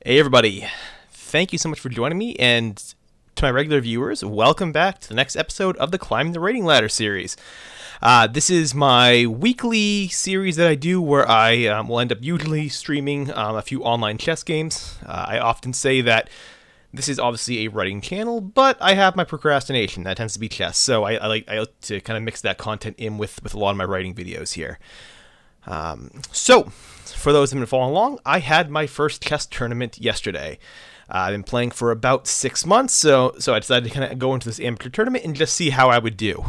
Hey everybody, thank you so much for joining me, and to my regular viewers, welcome back to the next episode of the Climbing the Rating Ladder series. This is my weekly series that I do where I will end up usually streaming a few online chess games. I often say that this is obviously a writing channel, but I have my procrastination. That tends to be chess, so I like to kind of mix that content in with a lot of my writing videos here. So, for those who have been following along, I had my first chess tournament yesterday. I've been playing for about 6 months, so I decided to kind of go into this amateur tournament and just see how I would do.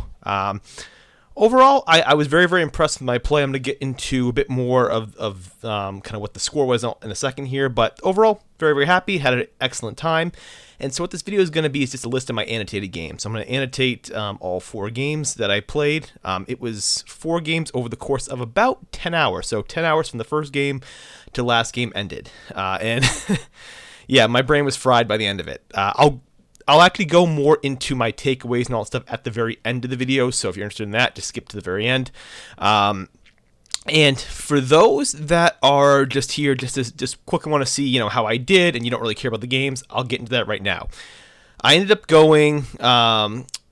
Overall, I was very, very impressed with my play. I'm going to get into a bit more of kind of what the score was in a second here, but overall, very, very happy, had an excellent time. And so what this video is going to be is just a list of my annotated games. So I'm going to annotate all 4 games that I played. It was 4 games over the course of about 10 hours. So 10 hours from the first game to last game ended. And yeah, my brain was fried by the end of it. I'll actually go more into my takeaways and all that stuff at the very end of the video. So if you're interested in that, just skip to the very end. And for those that are just here just quickly want to see, how I did and you don't really care about the games, I'll get into that right now. I ended up going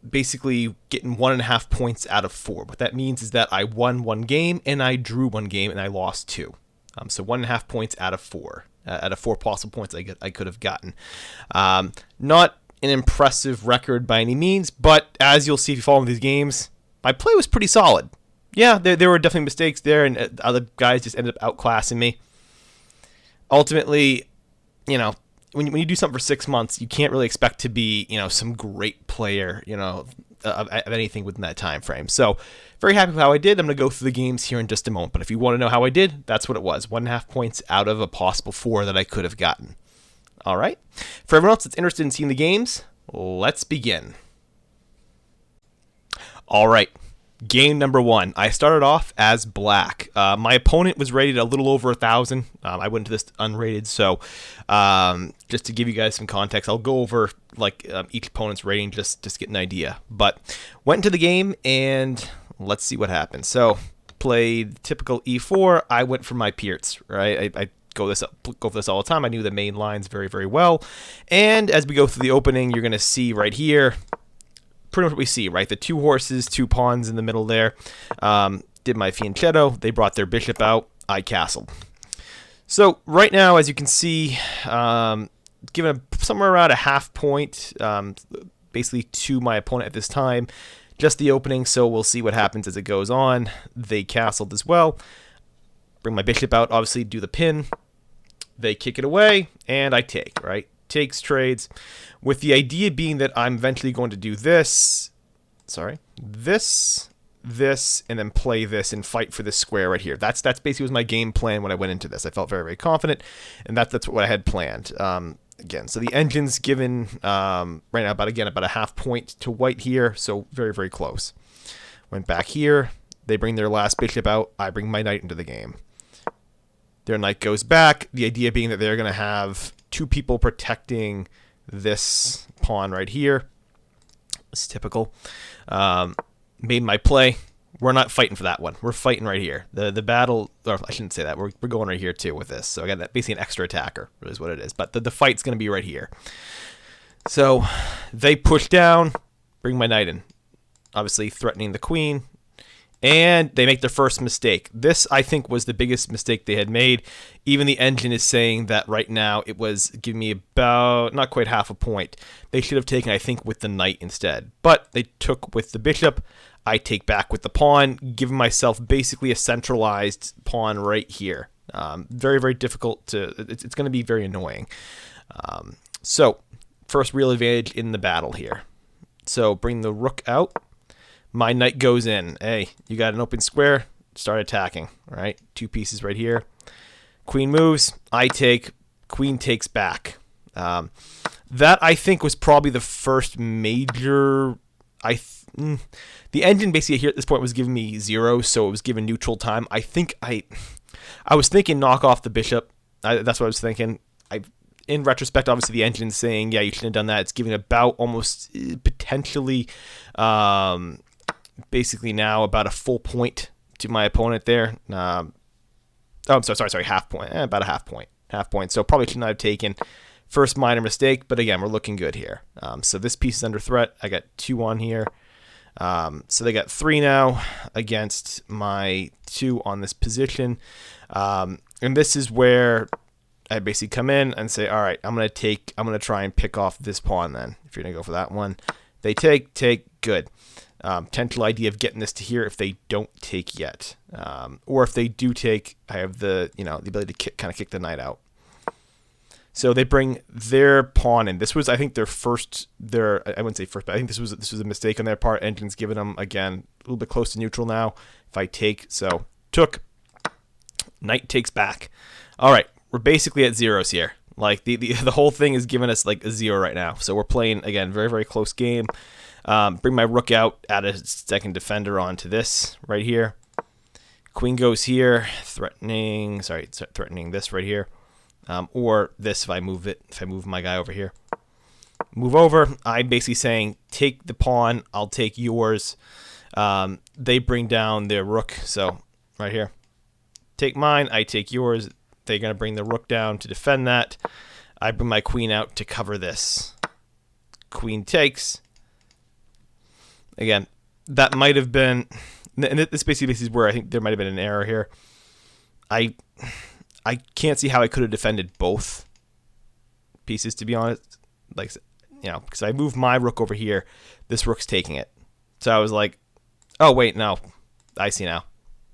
basically getting 1.5 points out of 4. What that means is that I won 1 game and I drew 1 game and I lost 2. So 1.5 points out of 4. Out of 4 possible points I could have gotten. Not an impressive record by any means, but as you'll see if you follow these games, my play was pretty solid. Yeah, there were definitely mistakes there, and other guys just ended up outclassing me. Ultimately, when you do something for 6 months, you can't really expect to be, some great player, of anything within that time frame. So, very happy with how I did. I'm going to go through the games here in just a moment, but if you want to know how I did, that's what it was. 1.5 points out of a possible 4 that I could have gotten. All right. For everyone else that's interested in seeing the games, let's begin. All right. Game number 1. I started off as black. My opponent was rated a little over 1,000. I went into this unrated, so just to give you guys some context, I'll go over each opponent's rating just to get an idea. But went into the game and let's see what happened. So played typical e4. I went for my Pierts, right? I go for this all the time. I knew the main lines very, very well. And as we go through the opening, you're going to see right here pretty much what we see, right? The 2 horses, 2 pawns in the middle there. Did my fianchetto. They brought their bishop out. I castled. So right now, as you can see, given somewhere around a 0.5 point, basically to my opponent at this time. Just the opening, so we'll see what happens as it goes on. They castled as well. Bring my bishop out, obviously do the pin. They kick it away, and I take, right? Takes, trades, with the idea being that I'm eventually going to do this, and then play this and fight for this square right here. That's basically was my game plan when I went into this. I felt very, very confident, and that's what I had planned. Again, so the engine's given right now about a 0.5 point to white here, so very, very close. Went back here. They bring their last bishop out. I bring my knight into the game. Their knight goes back. The idea being that they're going to have 2 people protecting this pawn right here. It's typical. Made my play. We're not fighting for that one. We're fighting right here. The battle, or I shouldn't say that. We're going right here too with this. So I got that basically an extra attacker is what it is. But the fight's going to be right here. So they push down, bring my knight in. Obviously threatening the queen. And they make their first mistake. This, I think, was the biggest mistake they had made. Even the engine is saying that right now it was giving me about, not quite 0.5 point. They should have taken, I think, with the knight instead. But they took with the bishop. I take back with the pawn, giving myself basically a centralized pawn right here. Very, very difficult to, it's going to be very annoying. So, first real advantage in the battle here. So, bring the rook out. My knight goes in. Hey, you got an open square. Start attacking. All right, 2 pieces right here. Queen moves. I take. Queen takes back. That, I think, was probably the first major... The engine basically here at this point was giving me 0, so it was given neutral time. I think I was thinking knock off the bishop. That's what I was thinking. In retrospect, obviously the engine's saying, yeah, you shouldn't have done that. It's giving about almost potentially... basically now about a full point to my opponent there. I'm sorry, 0.5 point. About a 0.5 point. half points. So probably should not have taken. First minor mistake, but again, we're looking good here. So this piece is under threat. I got 2 on here. So they got 3 now against my 2 on this position. And this is where I basically come in and say, all right, I'm going to try and pick off this pawn then. If you're going to go for that one. They take, good. Potential idea of getting this to here if they don't take yet. Or if they do take, I have the ability to kind of kick the knight out. So they bring their pawn in. This was, I think, I wouldn't say first, but I think this was a mistake on their part. Engine's giving them, again, a little bit close to neutral now. If I take, so took, knight takes back. All right, we're basically at zeros here. Like, the whole thing is giving us, like, a 0 right now. So we're playing, again, very, very close game. Bring my rook out, add a second defender onto this right here. Queen goes here, threatening this right here. Or this if I move my guy over here. Move over. I'm basically saying take the pawn, I'll take yours. They bring down their rook, so right here. Take mine, I take yours. They're going to bring the rook down to defend that. I bring my queen out to cover this. Queen takes. Again, that might have been, and this basically is where I think there might have been an error here. I can't see how I could have defended both pieces, to be honest. Like, because I moved my rook over here, this rook's taking it. So I was like, oh wait, no, I see now.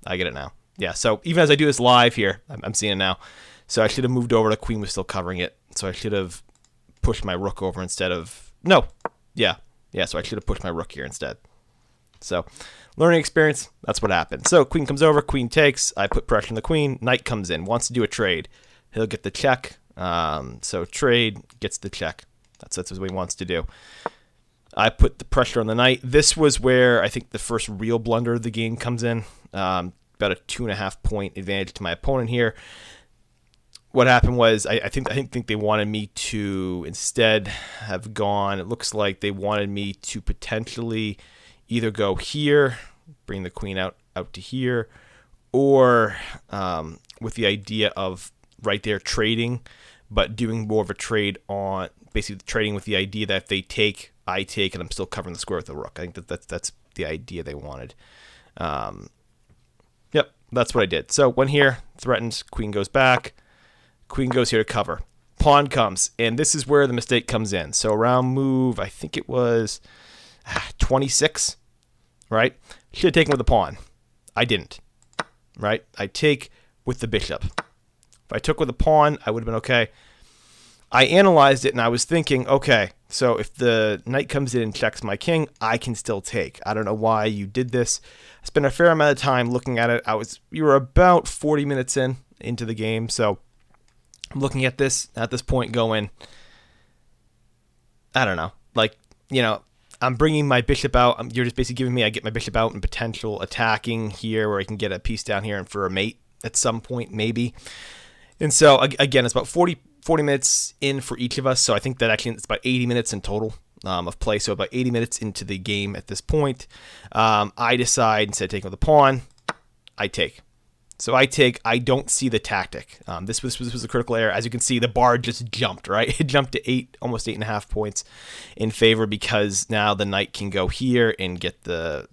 I get it now. Yeah. So even as I do this live here, I'm seeing it now. So I should have moved over. The queen was still covering it. So I should have pushed my rook over instead of no. Yeah. So I should have pushed my rook here instead. So, learning experience, that's what happened. So, queen comes over, queen takes, I put pressure on the queen, knight comes in, wants to do a trade. He'll get the check. So, trade, gets the check. That's what he wants to do. I put the pressure on the knight. This was where I think the first real blunder of the game comes in. About a 2.5 point advantage to my opponent here. What happened was I think they wanted me to instead have gone, it looks like they wanted me to potentially either go here, bring the queen out to here, or with the idea of right there trading, but doing more of a trade on basically trading with the idea that if they take, I take, and I'm still covering the square with the rook. I think that's the idea they wanted. Yep, that's what I did. So went here, threatens, queen goes back, queen goes here to cover. Pawn comes, and this is where the mistake comes in. So around move, I think it was 26, right? Should have taken with the pawn. I didn't, right? I take with the bishop. If I took with the pawn, I would have been okay. I analyzed it, and I was thinking, okay, so if the knight comes in and checks my king, I can still take. I don't know why you did this. I spent a fair amount of time looking at it. You were about 40 minutes into the game, so I'm looking at this point going, I don't know, like, I'm bringing my bishop out. You're just basically giving me, I get my bishop out and potential attacking here where I can get a piece down here and for a mate at some point, maybe. And so, again, it's about 40 minutes in for each of us. So I think that actually it's about 80 minutes in total of play. So about 80 minutes into the game at this point, I decide, instead of taking with the pawn, I take. So I take, I don't see the tactic. This was a critical error. As you can see, the bar just jumped, right? It jumped to almost 8.5 points in favor because now the knight can go here and get the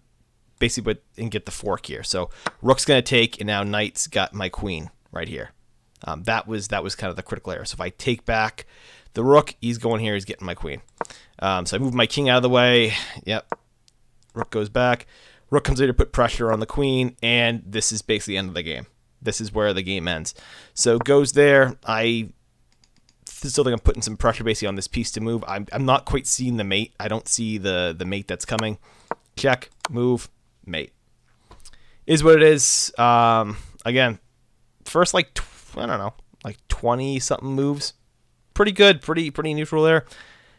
fork here. So rook's going to take, and now knight's got my queen right here. That was kind of the critical error. So if I take back the rook, he's going here, he's getting my queen. So I move my king out of the way. Yep. Rook goes back. Rook comes in to put pressure on the queen, and this is basically the end of the game. This is where the game ends. So goes there. I still think I'm putting some pressure basically on this piece to move. I'm not quite seeing the mate. I don't see the mate that's coming. Check, move, mate. Is what it is. Again, first like 20-something moves. Pretty good, pretty neutral there.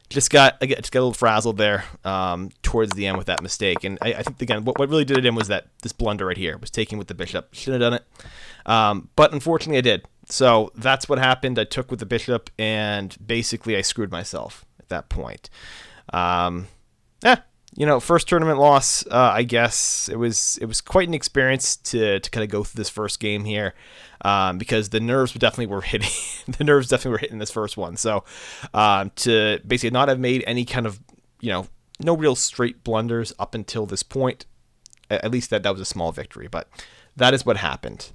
Just got a little frazzled there towards the end with that mistake. And I think, again, what really did it in was that this blunder right here was taking with the bishop. Shouldn't have done it. But unfortunately, I did. So that's what happened. I took with the bishop, and basically I screwed myself at that point. first tournament loss. I guess it was quite an experience to kind of go through this first game here, because the nerves definitely were hitting. The nerves definitely were hitting this first one. So to basically not have made any kind of no real straight blunders up until this point, at least that was a small victory. But that is what happened.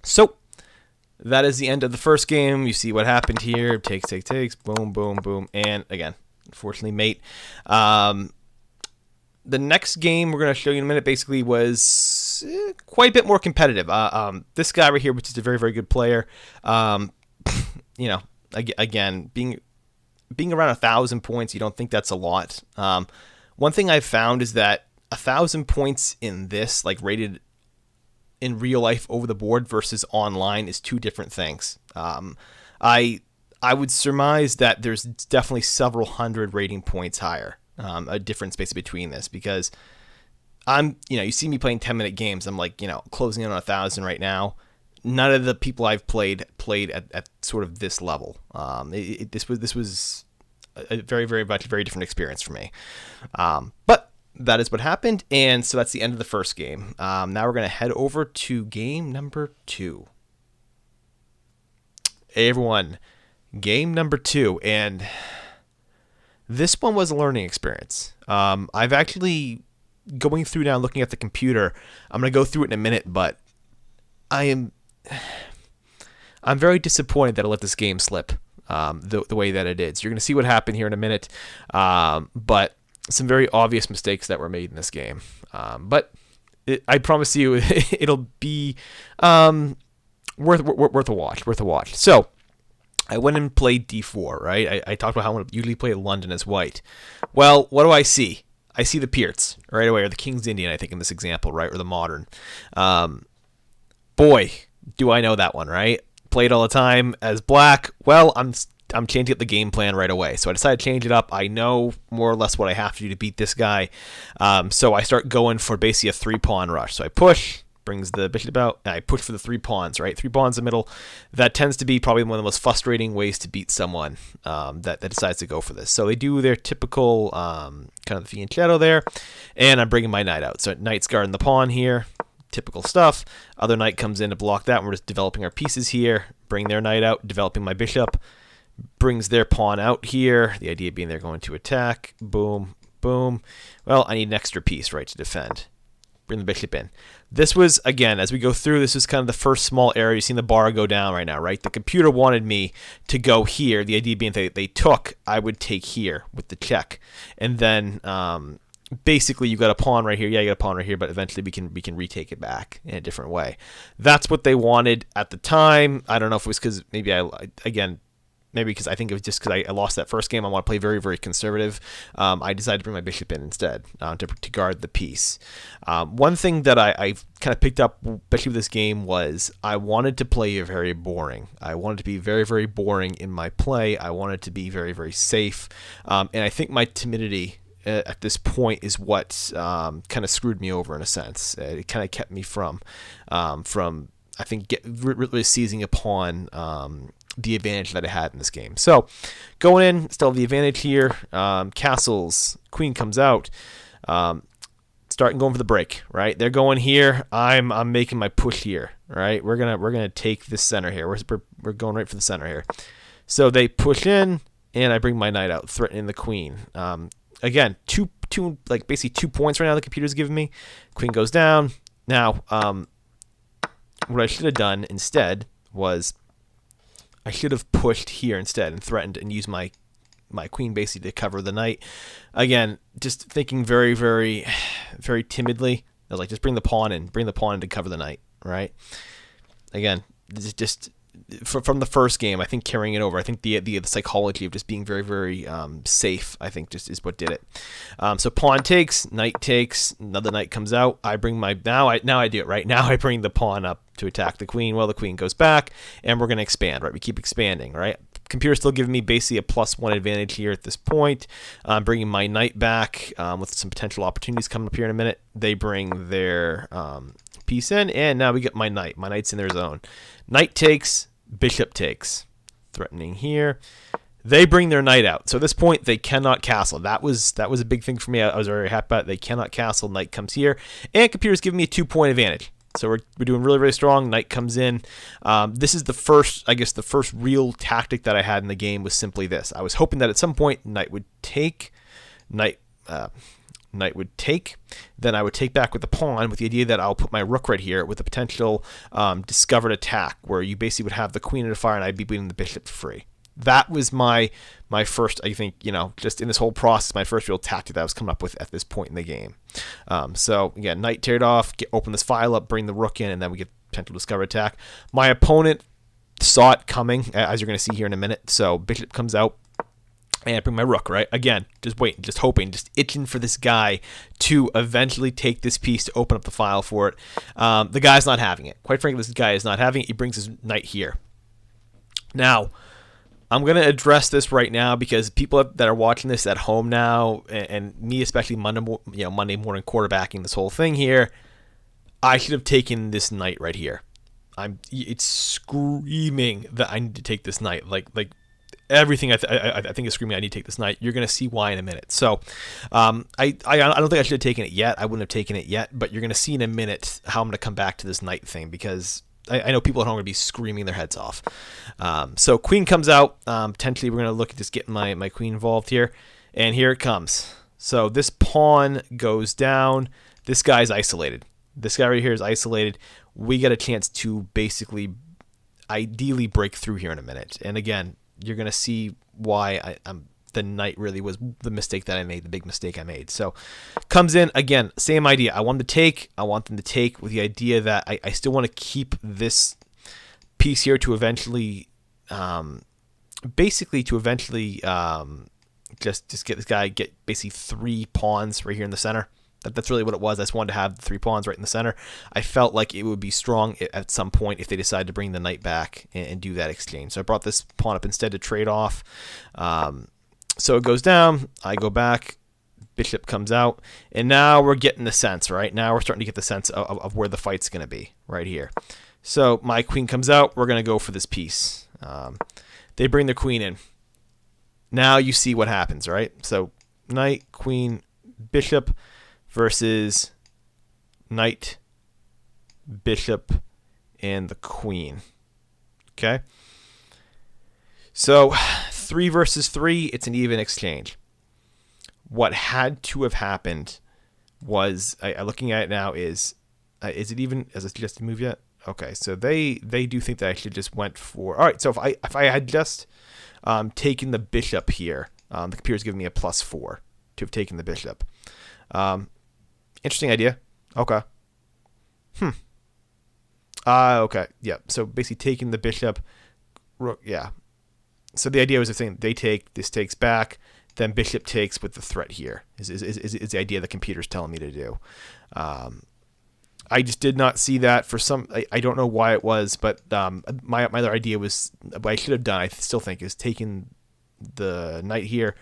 So that is the end of the first game. You see what happened here. Takes. Boom, boom, boom. And again, unfortunately, mate. The next game we're going to show you in a minute basically was quite a bit more competitive. This guy right here, which is a very, very good player, again, being around 1,000 points, you don't think that's a lot. One thing I've found is that 1,000 points in this, like rated in real life over the board versus online, is two different things. I would surmise that there's definitely several hundred rating points higher, a difference basically between this, because you see me playing 10-minute games. I'm like, closing in on 1,000 right now. None of the people I've played at sort of this level. This was a very, very much very different experience for me. But that is what happened, and so that's the end of the first game. Now we're going to head over to game number 2. Hey everyone, game number 2, and this one was a learning experience. I've actually, going through now, looking at the computer, I'm going to go through it in a minute, but I'm very disappointed that I let this game slip the way that it is. You're going to see what happened here in a minute, but some very obvious mistakes that were made in this game. But I promise you, it'll be worth a watch. So I went and played d4, right? I talked about how I would usually play London as white. Well, what do I see? I see the Pierts right away, or the King's Indian, I think, in this example, right? Or the Modern. Boy, do I know that one, right? Played all the time as black. Well, I'm changing up the game plan right away. So I decided to change it up. I know more or less what I have to do to beat this guy. So I start going for basically a 3-pawn rush. So I push, brings the bishop out, and I push for the 3 pawns, right? 3 pawns in the middle. That tends to be probably one of the most frustrating ways to beat someone that decides to go for this. So they do their typical kind of the fianchetto there, and I'm bringing my knight out. So knight's guarding the pawn here. Typical stuff. Other knight comes in to block that. We're just developing our pieces here. Bring their knight out, developing my bishop. Brings their pawn out here. The idea being they're going to attack. Boom, boom. Well, I need an extra piece, right, to defend. Bring the bishop in. This was, again, as we go through, this is kind of the first small area. You've seen the bar go down right now, right? The computer wanted me to go here. The idea being they took, I would take here with the check. And then basically you got a pawn right here. Yeah, you got a pawn right here, but eventually we can retake it back in a different way. That's what they wanted at the time. I don't know if it was because maybe maybe because I think it was just because I lost that first game. I want to play very, very conservative. I decided to bring my bishop in instead to guard the piece. One thing that I kind of picked up, especially with this game, was I wanted to play very boring. I wanted to be very, very boring in my play. I wanted to be very, very safe. And I think my timidity at this point is what kind of screwed me over in a sense. It kind of kept me from I think really seizing upon the advantage that I had in this game. So going in, still have the advantage here. Castles, queen comes out. Starting going for the break, right? They're going here. I'm making my push here, right? We're gonna take this center here. We're going right for the center here. So they push in, and I bring my knight out, threatening the queen. Again, two like basically 2 points right now the computer's giving me. Queen goes down. Now, what I should have done instead was I should have pushed here instead and threatened and used my queen basically to cover the knight. Again, just thinking very, very, very timidly. I was like, just bring the pawn in to cover the knight, right? Again, just from the first game, I think carrying it over. I think the psychology of just being very, very safe, I think, just is what did it. So pawn takes, knight takes, another knight comes out. I bring my now I do it right. Now I bring the pawn up to attack the queen. Well, the queen goes back, and we're going to expand, right? We keep expanding, right? Computer's still giving me basically a +1 advantage here at this point. I'm bringing my knight back with some potential opportunities coming up here in a minute. They bring their piece in, and now we get my knight. My knight's in their zone. Knight takes, bishop takes. Threatening here. They bring their knight out. So at this point, they cannot castle. That was a big thing for me. I was very happy about it. They cannot castle. Knight comes here. And computer's giving me a 2-point advantage. So we're doing really, really strong. Knight comes in. This is the first real tactic that I had in the game was simply this. I was hoping that at some point, knight would take. Knight would take. Then I would take back with the pawn with the idea that I'll put my rook right here with a potential discovered attack where you basically would have the queen in the fire and I'd be beating the bishop free. That was my first, I think, just in this whole process, my first real tactic that I was coming up with at this point in the game. So, again, knight teared off, open this file up, bring the rook in, and then we get potential discover attack. My opponent saw it coming, as you're going to see here in a minute. So, bishop comes out, and I bring my rook, right? Again, just waiting, just hoping, just itching for this guy to eventually take this piece to open up the file for it. The guy's not having it. Quite frankly, this guy is not having it. He brings his knight here. Now, I'm going to address this right now because people that are watching this at home now, and me especially Monday morning quarterbacking this whole thing here, I should have taken this knight right here. It's screaming that I need to take this knight. Like everything I think is screaming I need to take this knight. You're going to see why in a minute. So I don't think I should have taken it yet. I wouldn't have taken it yet, but you're going to see in a minute how I'm going to come back to this knight thing because I know people at home are going to be screaming their heads off. So queen comes out. Potentially we're going to look at just getting my queen involved here. And here it comes. So this pawn goes down. This guy's isolated. This guy right here is isolated. We get a chance to basically ideally break through here in a minute. And again, you're going to see why the knight really was the mistake that I made, the big mistake I made. So comes in, again, same idea. I want them to take with the idea that I still want to keep this piece here to eventually, just get this guy, get basically 3 pawns right here in the center. That's really what it was. I just wanted to have the 3 pawns right in the center. I felt like it would be strong at some point if they decided to bring the knight back and do that exchange. So I brought this pawn up instead to trade off. So it goes down, I go back, bishop comes out, and now we're getting the sense, right? Now we're starting to get the sense of where the fight's going to be, right here. So my queen comes out, we're going to go for this piece. They bring the queen in. Now you see what happens, right? So knight, queen, bishop versus knight, bishop, and the queen. Okay? So 3 versus 3, it's an even exchange. What had to have happened was, looking at it now, is it even as a suggested move yet? Okay, so they do think that I should just went for. All right, so if I had just taken the bishop here, the computer's giving me a +4 to have taken the bishop. Interesting idea. Okay. Okay. Yeah. So basically taking the bishop. Yeah. So the idea was the thing. They take, this takes back, then bishop takes with the threat here. Is the idea the computer's telling me to do. I just did not see that for some. I don't know why it was, but my other idea was what I should have done. I still think is taking the knight here.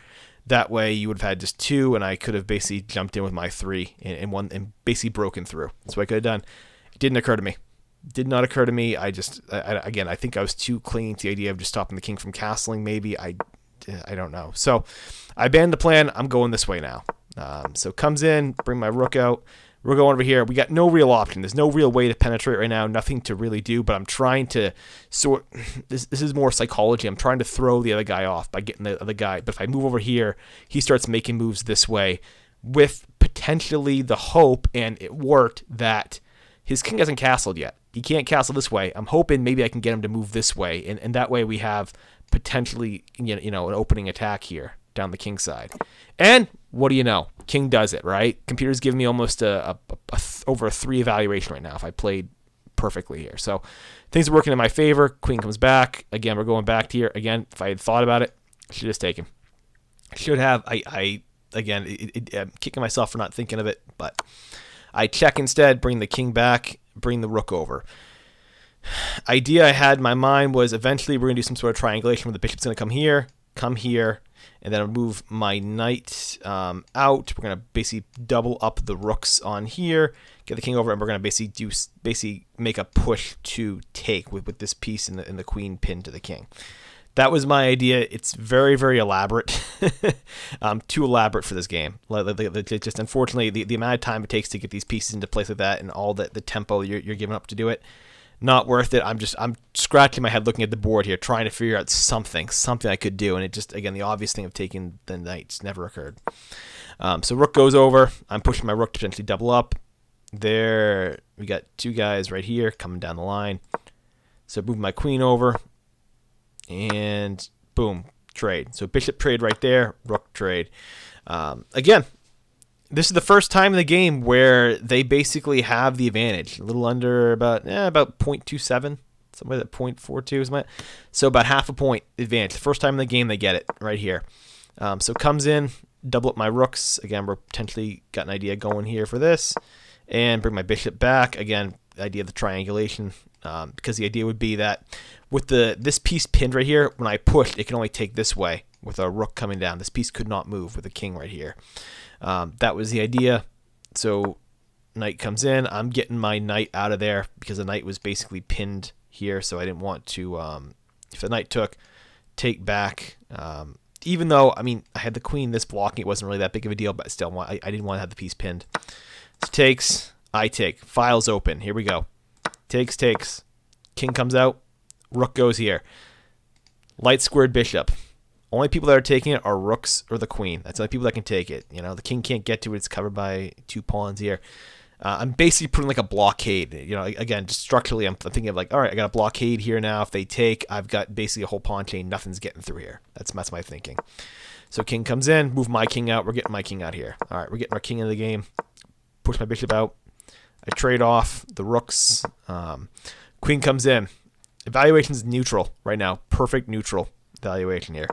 That way you would have had just 2, and I could have basically jumped in with my 3 and basically broken through. That's what I could have done. It didn't occur to me. Did not occur to me. I think I was too clinging to the idea of just stopping the king from castling. Maybe I don't know. So I abandoned the plan. I'm going this way now. So comes in, bring my rook out. We're going over here. We got no real option. There's no real way to penetrate right now. Nothing to really do. But I'm trying to sort. This is more psychology. I'm trying to throw the other guy off by getting the other guy. But if I move over here, he starts making moves this way, with potentially the hope, and it worked, that his king hasn't castled yet. He can't castle this way. I'm hoping maybe I can get him to move this way, and that way we have potentially an opening attack here down the king side. And what do you know? King does it, right? Computer's giving me almost over a 3 evaluation right now if I played perfectly here. So things are working in my favor. Queen comes back. Again, we're going back to here. Again, if I had thought about it, I should have just taken. I should have. I'm kicking myself for not thinking of it, but I check instead, bring the king back, bring the rook over. Idea I had in my mind was eventually we're going to do some sort of triangulation where the bishop's going to come here, and then I'll move my knight out. We're going to basically double up the rooks on here, get the king over, and we're going to basically make a push to take with this piece and the queen pinned to the king. that was my idea. It's very, very elaborate. Too elaborate for this game. Just unfortunately, the amount of time it takes to get these pieces into place like that, and all the tempo you're giving up to do it, not worth it. I'm scratching my head looking at the board here, trying to figure out something I could do, and it just, again, the obvious thing of taking the knights never occurred. So rook goes over. I'm pushing my rook to potentially double up. There, we got two guys right here coming down the line. So move my queen over. And boom, trade. So bishop trade right there, rook trade. Again, this is the first time in the game where they basically have the advantage. A little under about 0.27, somewhere at 0.42. So about half a point advantage. The first time in the game they get it right here. So comes in, double up my rooks. Again, we're potentially got an idea going here for this. And bring my bishop back. Again, the idea of the triangulation. Because the idea would be that with this piece pinned right here, when I push, it can only take this way with a rook coming down. This piece could not move with a king right here. That was the idea. So knight comes in. I'm getting my knight out of there because the knight was basically pinned here, so I didn't want to, if the knight took, take back. Even though, I mean, I had the queen this blocking, it wasn't really that big of a deal, but still, I didn't want to have the piece pinned. So takes, I take. Files open. Here we go. Takes. King comes out. Rook goes here. Light squared bishop. Only people that are taking it are rooks or the queen. That's the only people that can take it. You know, the king can't get to it. It's covered by two pawns here. I'm basically putting like a blockade. You know, again, just structurally, I'm thinking of like, all right, I got a blockade here now. If they take, I've got basically a whole pawn chain. Nothing's getting through here. That's my thinking. So king comes in. Move my king out. We're getting my king out here. All right, we're getting our king in the game. Push my bishop out. I trade off the rooks. Queen comes in. Evaluation is neutral right now. Perfect neutral evaluation here.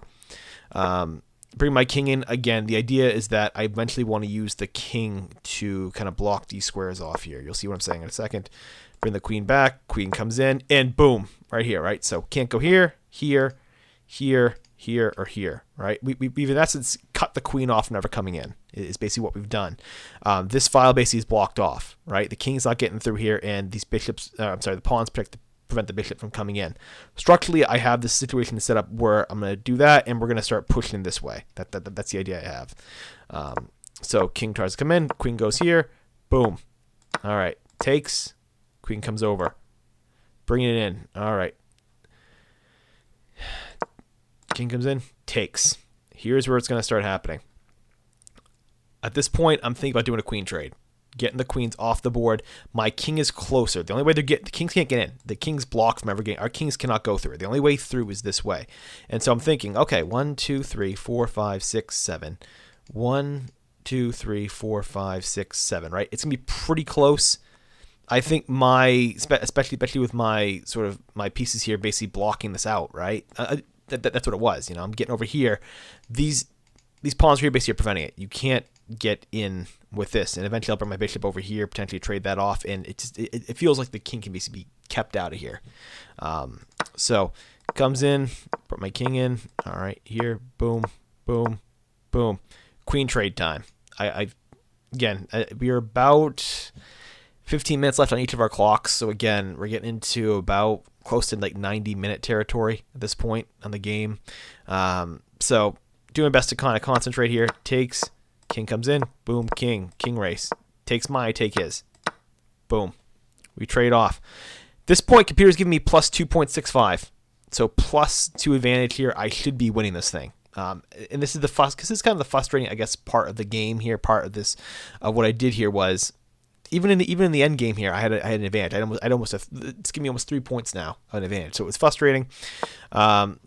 Bring my king in. Again, the idea is that I eventually want to use the king to kind of block these squares off here. You'll see what I'm saying in a second. Bring the queen back. Queen comes in. And boom. Right here, right? So can't go here, here, here, here, or here, right? We've in essence cut the queen off, never coming in, is basically what we've done. This file basically is blocked off, right? The king's not getting through here, and these bishops, the pawns prevent the bishop from coming in. Structurally, I have this situation set up where I'm going to do that, and we're going to start pushing this way. That's the idea I have. So king tries to come in, queen goes here, boom. All right, takes, queen comes over. Bring it in, all right. King comes in, takes. Here's where it's going to start happening. At this point, I'm thinking about doing a queen trade. Getting the queens off the board. My king is closer. The only way the kings can't get in. The king's blocked from ever getting. Our kings cannot go through. The only way through is this way. And so I'm thinking, okay, 1, 2, 3, 4, 5, 6, 7. 1, 2, 3, 4, 5, 6, 7, right? It's going to be pretty close. I think especially with my sort of my pieces here basically blocking this out, right? That's what it was. You know, I'm getting over here. These pawns here basically are preventing it. You can't get in with this, and eventually I'll bring my bishop over here, potentially trade that off, and it feels like the king can basically be kept out of here. So comes in, put my king in. All right, here, boom, boom, boom. Queen trade time. We are about 15 minutes left on each of our clocks, so again, we're getting into about close to like 90-minute territory at this point on the game. So doing my best to kind of concentrate here. Takes, king comes in, boom, king race. Takes I take his. Boom. We trade off. This point, computer's giving me plus 2.65. So plus 2 advantage here. I should be winning this thing. And this is because this is kind of the frustrating, I guess, part of the game here. Part of this, what I did here was, even in the end game here, I had an advantage. It's giving me almost 3 points now of an advantage. So it was frustrating.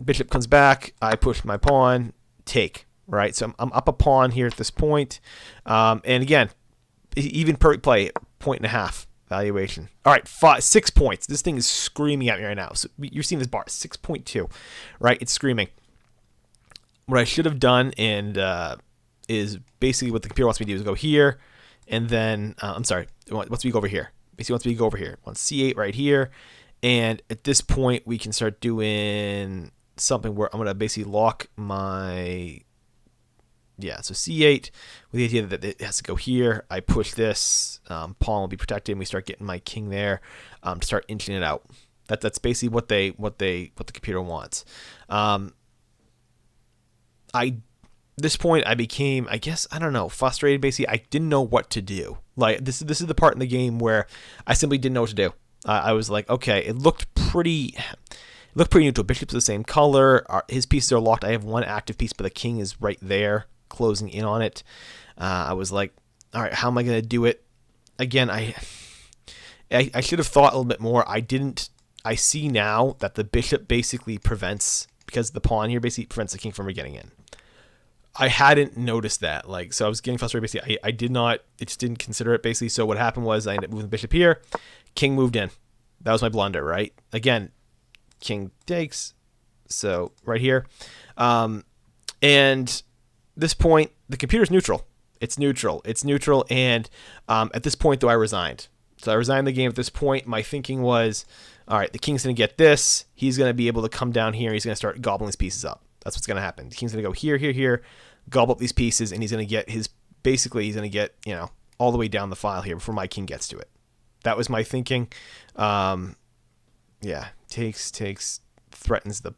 Bishop comes back. I push my pawn. Take. Right. So I'm up a pawn here at this point. And again, even perfect play, 1.5 valuation. All right, 6 points. This thing is screaming at me right now. So you're seeing this bar, 6.2. Right. It's screaming. What I should have done is basically what the computer wants me to do is go here. And then, it wants me to go over here. Basically wants me to go over here. It wants C8 right here. And at this point, we can start doing something where I'm going to basically lock my... Yeah, so C8 with the idea that it has to go here. I push this. Pawn will be protected, and we start getting my king there to start inching it out. That's basically what the computer wants. I this point I became, I guess, I don't know, frustrated. Basically, I didn't know what to do. Like this is the part in the game where I simply didn't know what to do. I was like, okay, it looked pretty neutral. Bishop's the same color. His pieces are locked. I have one active piece, but the king is right there, closing in on it. I was like, all right, how am I going to do it? Again, I should have thought a little bit more. I didn't. I see now that the bishop basically prevents, because the pawn here basically prevents the king from getting in. I hadn't noticed that. Like, so I was getting frustrated. Basically, I did not. It just didn't consider it. Basically, so what happened was I ended up moving the bishop here. King moved in. That was my blunder, right? Again, king takes. So right here, and this point, the computer's neutral. It's neutral. It's neutral. And at this point, though, I resigned. So I resigned the game at this point. My thinking was, all right, the king's going to get this. He's going to be able to come down here. He's going to start gobbling these pieces up. That's what's going to happen. The king's going to go here, here, here, gobble up these pieces, and he's going to get his, basically, he's going to get, all the way down the file here before my king gets to it. That was my thinking. Takes, threatens the,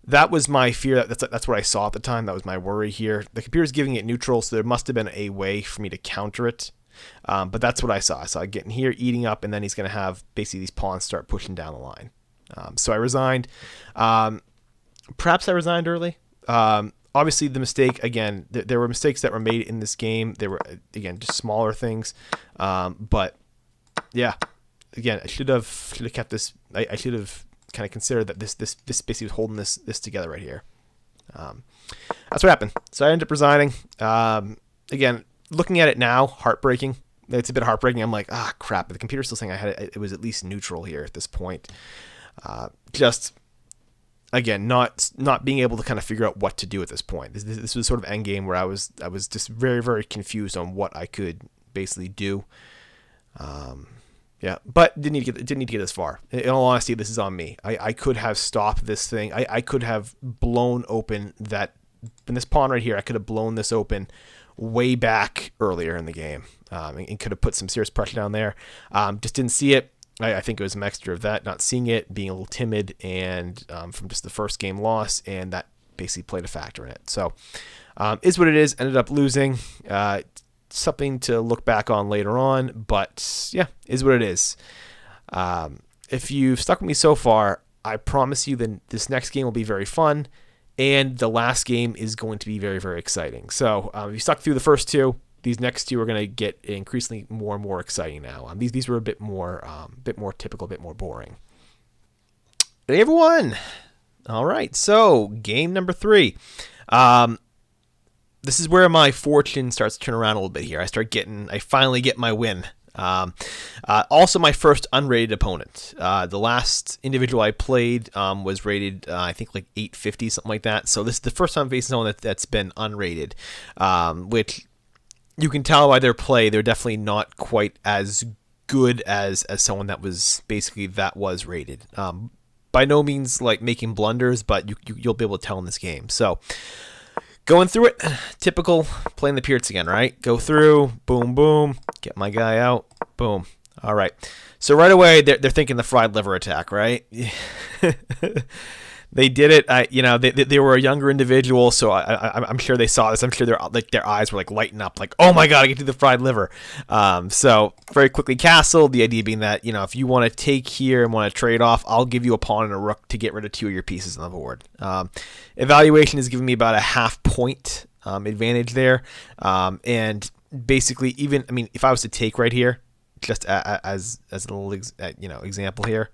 that was my fear. That's what I saw at the time. That was my worry here. The computer's giving it neutral, so there must have been a way for me to counter it. But that's what I saw. I saw it getting here, eating up, and then he's going to have basically these pawns start pushing down the line. So I resigned. Perhaps I resigned early. Obviously, the mistake, again, there were mistakes that were made in this game. They were, again, just smaller things. But, yeah, again, I should have kept this. I should have kind of considered that this basically was holding this together right here. That's what happened. So I ended up resigning. Again, looking at it now, heartbreaking. It's a bit heartbreaking. I'm like, crap. But the computer's still saying it was at least neutral here at this point. Just, again, not being able to kind of figure out what to do at this point. This was sort of end game where I was just very, very confused on what I could basically do. But didn't need to get this far. In all honesty, this is on me. I could have stopped this thing. I could have blown open that, in this pawn right here, I could have blown this open way back earlier in the game, and could have put some serious pressure down there. Just didn't see it. I think it was a mixture of that, not seeing it, being a little timid, and from just the first game loss, and that basically played a factor in it. So, is what it is. Ended up losing. Something to look back on later on, but yeah, is what it is. If you've stuck with me so far, I promise you that this next game will be very fun, and the last game is going to be very, very exciting. So, if you stuck through the first two, these next two are going to get increasingly more and more exciting now. These were a bit more typical, a bit more boring. Hey everyone! All right, so game number 3. This is where my fortune starts to turn around a little bit here. I finally get my win. Also, my first unrated opponent. The last individual I played was rated, I think, like 850, something like that. So this is the first time I'm facing someone that's been unrated, which you can tell by their play. They're definitely not quite as good as someone that was rated. By no means like making blunders, but you'll be able to tell in this game. So going through it, typical playing the Pierce again, right? Go through, boom, boom, get my guy out, boom. All right. So right away they're thinking the fried liver attack, right? They did it. They were a younger individual, so I'm sure they saw this. I'm sure their eyes were like lighting up, like, oh my god, I get to do the fried liver. So very quickly castled. The idea being that if you want to take here and want to trade off, I'll give you a pawn and a rook to get rid of 2 of your pieces on the board. Evaluation is giving me about a half point advantage there, and basically if I was to take right here, just as a little example here.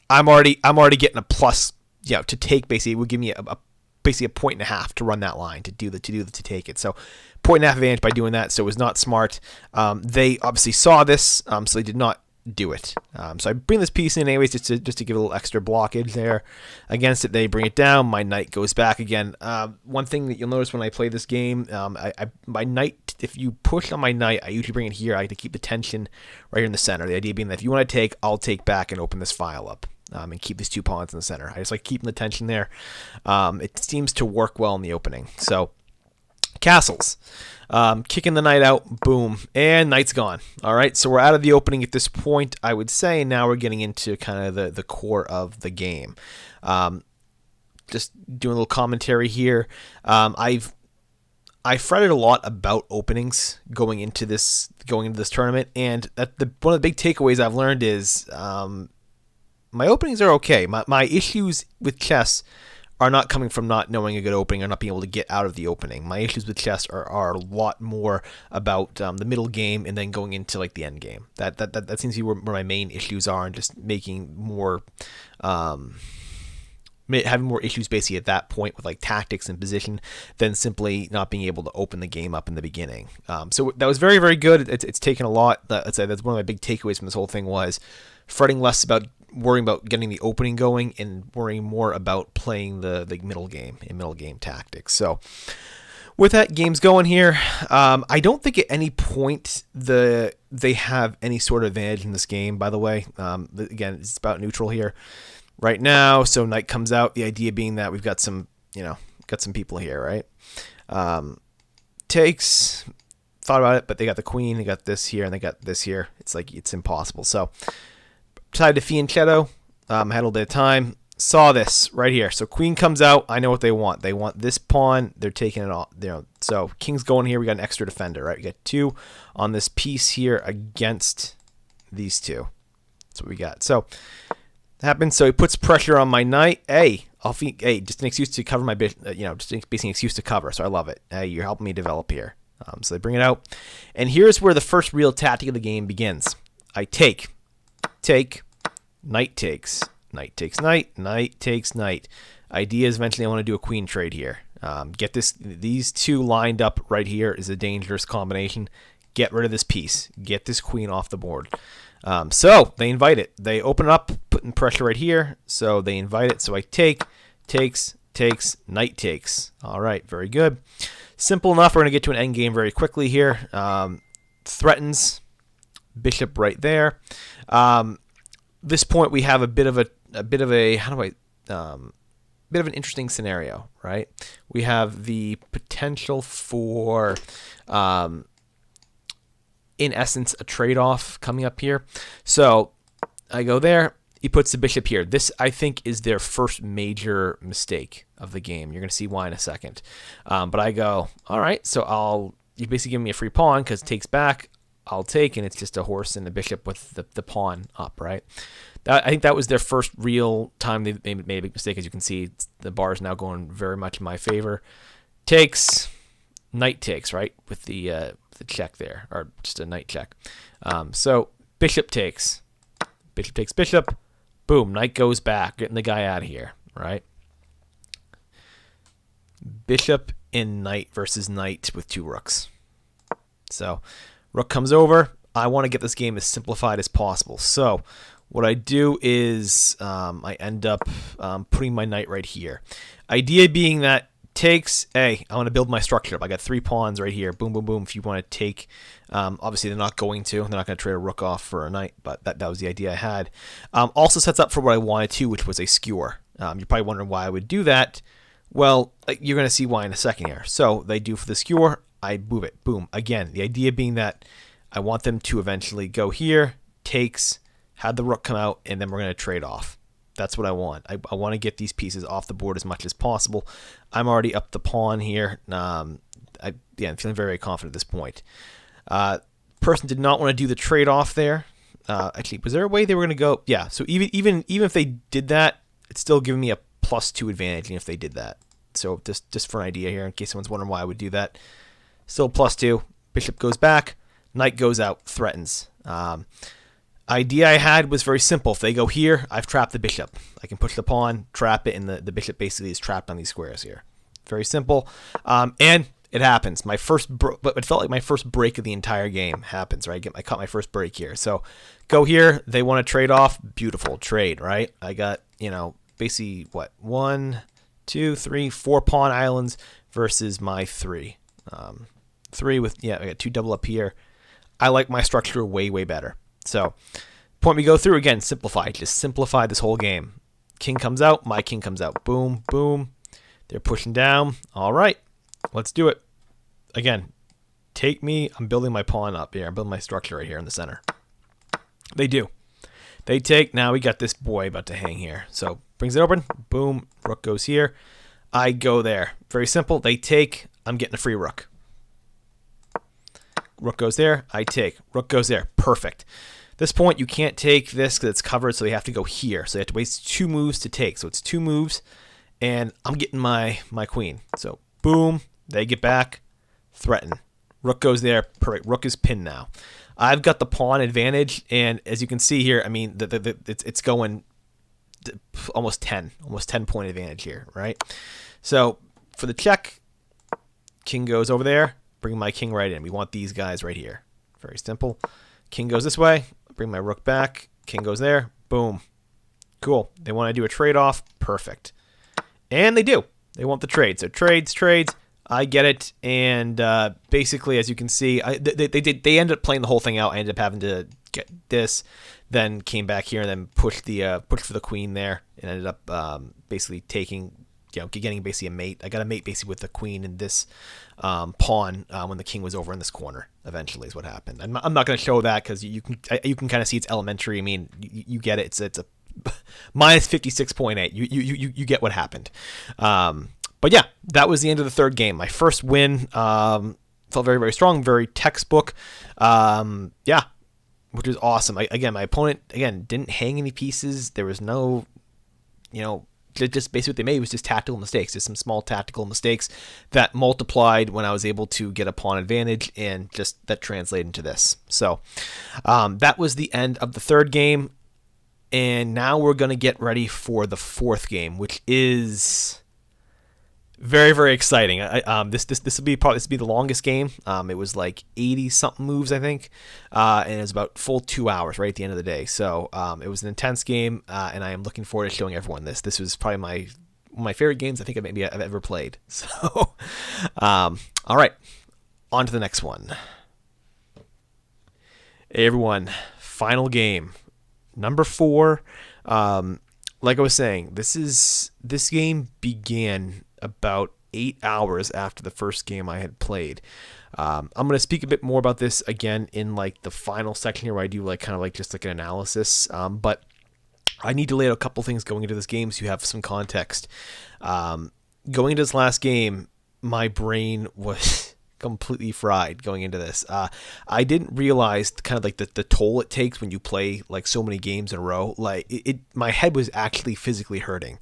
I'm already getting a plus, to take. Basically, it would give me basically a point and a half to run that line to take it. So, point and a half advantage by doing that. So it was not smart. They obviously saw this, so they did not do it. So I bring this piece in anyways, just to give a little extra blockage there against it. They bring it down. My knight goes back again. One thing that you'll notice when I play this game, my knight, if you push on my knight, I usually bring it here. I like to keep the tension right here in the center. The idea being that if you want to take, I'll take back and open this file up. And keep these 2 pawns in the center. I just like keeping the tension there. It seems to work well in the opening. So Castles. Kicking the knight out, boom, and knight's gone. All right, so we're out of the opening at this point, I would say. Now we're getting into kind of the core of the game. Just doing a little commentary here. I fretted a lot about openings going into this tournament, and one of the big takeaways I've learned is my openings are okay. My issues with chess are not coming from not knowing a good opening or not being able to get out of the opening. My issues with chess are a lot more about the middle game and then going into like the end game. That seems to be where my main issues are, and just making more having more issues basically at that point with like tactics and position than simply not being able to open the game up in the beginning. So that was very, very good. It's taken a lot. Let's say that's one of my big takeaways from this whole thing was fretting less about worrying about getting the opening going and worrying more about playing the middle game and middle game tactics. So with that, game's going here. I don't think at any point they have any sort of advantage in this game, by the way. Again, it's about neutral here right now. So knight comes out. The idea being that we've got some people here, right? Takes, thought about it, but they got the queen, they got this here, and they got this here. It's like, it's impossible. So decided to fianchetto, had a little bit of time, saw this right here. So queen comes out. I know what they want. They want this pawn. They're taking it off. So king's going here. We got an extra defender, right? We got 2 on this piece here against these 2. That's what we got. So happens. So he puts pressure on my knight. Just an excuse to cover my bishop. Just basically an excuse to cover. So I love it. Hey, you're helping me develop here. So they bring it out, and here's where the first real tactic of the game begins. I take, knight takes, knight takes knight, knight takes knight. Idea is eventually I want to do a queen trade here. Get these 2 lined up right here is a dangerous combination. Get rid of this piece. Get this queen off the board. So they invite it. They open up, putting pressure right here. So they invite it. So I takes, knight takes. All right, very good. Simple enough. We're going to get to an end game very quickly here. Threatens, bishop right there. This point we have a bit of an interesting scenario, right? We have the potential for in essence a trade-off coming up here. So I go there, he puts the bishop here. This, I think, is their first major mistake of the game. You're going to see why in a second. But I go, all right, so you basically give me a free pawn because it takes back. I'll take, and it's just a horse and a bishop with the pawn up, right? I think that was their first real time they made a big mistake. As you can see, the bar is now going very much in my favor. Takes, knight takes, right, with the check there, or just a knight check. So bishop takes, bishop, boom, knight goes back, getting the guy out of here, right? Bishop and knight versus knight with 2 rooks. So rook comes over. I want to get this game as simplified as possible. So what I do is I end up putting my knight right here. Idea being that takes, I want to build my structure up. I got 3 pawns right here. Boom, boom, boom. If you want to take, obviously they're not going to. They're not going to trade a rook off for a knight, but that was the idea I had. Also sets up for what I wanted to, which was a skewer. You're probably wondering why I would do that. Well, you're going to see why in a second here. So they do for the skewer. I move it. Boom. Again, the idea being that I want them to eventually go here, takes, have the rook come out, and then we're going to trade off. That's what I want. I want to get these pieces off the board as much as possible. I'm already up the pawn here. I'm feeling very, very confident at this point. Person did not want to do the trade-off there. Actually, was there a way they were going to go? Yeah, so even if they did that, it's still giving me a +2 advantage even if they did that. So just for an idea here, in case someone's wondering why I would do that. Still +2. Bishop goes back. Knight goes out. Threatens. Idea I had was very simple. If they go here, I've trapped the bishop. I can push the pawn, trap it, and the bishop basically is trapped on these squares here. Very simple. And it happens. But it felt like my first break of the entire game happens, right? I caught my first break here. So go here. They want to trade off. Beautiful trade, right? I got, basically what? 1, 2, 3, 4 pawn islands versus my 3. 3 with, I got 2 double up here. I like my structure way, way better. So, point we go through, again, simplify. Just simplify this whole game. King comes out, my king comes out. Boom, boom. They're pushing down. All right, let's do it. again, take me. I'm building my pawn up here. I'm building my structure right here in the center. They do. They take. Now we got this boy about to hang here. So brings it open. Boom. Rook goes here. I go there. Very simple. They take. I'm getting a free rook. Rook goes there. I take. Rook goes there. Perfect. This point, you can't take this because it's covered, so they have to go here. So they have to waste 2 moves to take. So it's 2 moves, and I'm getting my queen. So boom. They get back. Threaten. Rook goes there. Perfect. Rook is pinned now. I've got the pawn advantage, and as you can see here, I mean, it's going almost 10 point advantage here, right? So for the check, king goes over there, bring my king right in. We want these guys right here. Very simple. King goes this way, bring my rook back, king goes there, boom. Cool. They want to do a trade-off, perfect. And they do. They want the trade. So trades. I get it, and basically, as you can see, they ended up playing the whole thing out. I ended up having to get this, then came back here and then pushed for the queen there, and ended up basically taking, getting basically a mate. I got a mate basically with the queen and this pawn when the king was over in this corner. Eventually, is what happened. I'm not going to show that because you can kind of see it's elementary. I mean, you get it. It's a minus 56.8. You get what happened. But yeah, that was the end of the third game. My first win. Felt very, very strong, very textbook. Yeah, which was awesome. My opponent, didn't hang any pieces. There was no, just basically what they made was just tactical mistakes, just some small tactical mistakes that multiplied when I was able to get a pawn advantage, and just that translated into this. So that was the end of the third game. And now we're going to get ready for the fourth game, which is very, very exciting. This will be the longest game. It was like 80 something moves, I think, and it was about full 2 hours right at the end of the day. So it was an intense game, and I am looking forward to showing everyone this. This was probably one of my favorite games I think I've ever played. So, all right, on to the next one. Hey everyone, final game, number 4. Like I was saying, this game began about 8 hours after the first game I had played. I'm going to speak a bit more about this again in like the final section here where I do just an analysis. But I need to lay out a couple things going into this game so you have some context. Going into this last game, my brain was completely fried going into this. I didn't realize kind of like the toll it takes when you play like so many games in a row. Like my head was actually physically hurting.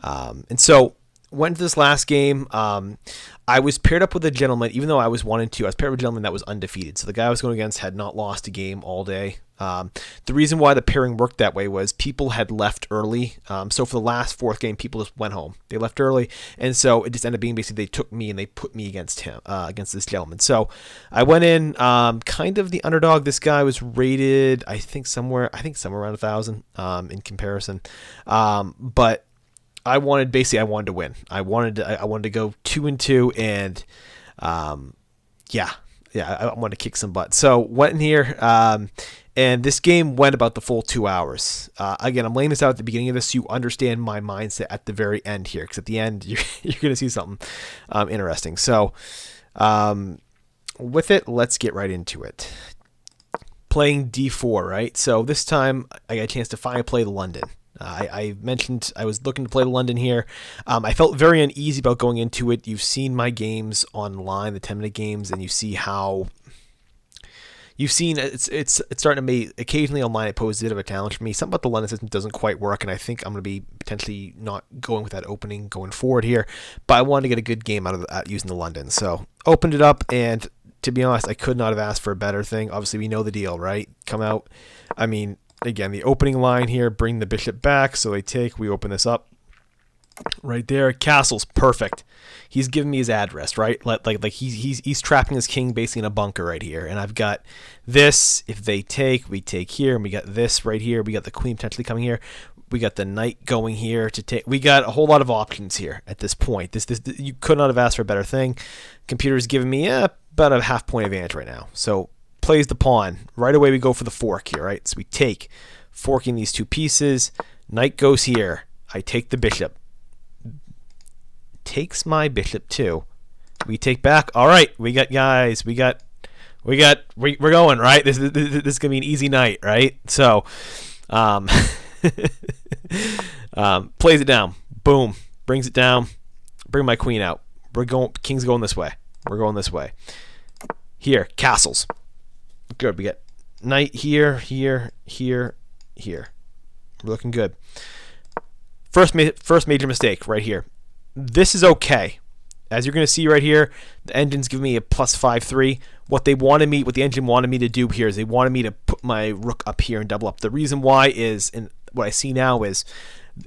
And so went to this last game. I was paired up with a gentleman, even though I was 1-2. I was paired with a gentleman that was undefeated. So the guy I was going against had not lost a game all day. The reason why the pairing worked that way was people had left early. So for the last fourth game, people just went home. They left early, and so it just ended up being basically they took me and they put me against him, against this gentleman. So I went in kind of the underdog. This guy was rated, I think somewhere around 1,000 in comparison, but I wanted to win. I wanted to go 2-2, and I wanted to kick some butt. So went in here, and this game went about the full 2 hours. Again, I'm laying this out at the beginning of this so you understand my mindset at the very end here, because at the end you're going to see something interesting. So with it, let's get right into it. Playing D4, right? So this time I got a chance to finally play the London. I mentioned I was looking to play the London here. I felt very uneasy about going into it. You've seen my games online, the 10-minute games, and you see how you've seen it's starting to be occasionally online. It poses a bit of a challenge for me. Something about the London system doesn't quite work, and I think I'm going to be potentially not going with that opening going forward here. But I wanted to get a good game out of using the London, so opened it up, and to be honest, I could not have asked for a better thing. Obviously, we know the deal, right? Come out. I mean, again, the opening line here, bring the bishop back. So they take, we open this up right there. Castle's perfect. He's giving me his address, right? Like he's trapping his king basically in a bunker right here. And I've got this. If they take, we take here. And we got this right here. We got the queen potentially coming here. We got the knight going here to take. We got a whole lot of options here at this point. This you could not have asked for a better thing. Computer's giving me about a half point advantage right now. So plays the pawn. Right away we go for the fork here, right? So we take, forking these two pieces. Knight goes here. I take the bishop. Takes my bishop too. We take back. All right, we got guys. We're going right. This is gonna be an easy night, right? So, plays it down. Boom, brings it down. Bring my queen out. King's going this way. We're going this way. Here, castles. Good. We get knight here, here, here, here. We're looking good. First major mistake right here. This is okay. As you're going to see right here, the engine's giving me a +5/3. What the engine wanted me to do here is they wanted me to put my rook up here and double up. The reason why is, and what I see now is,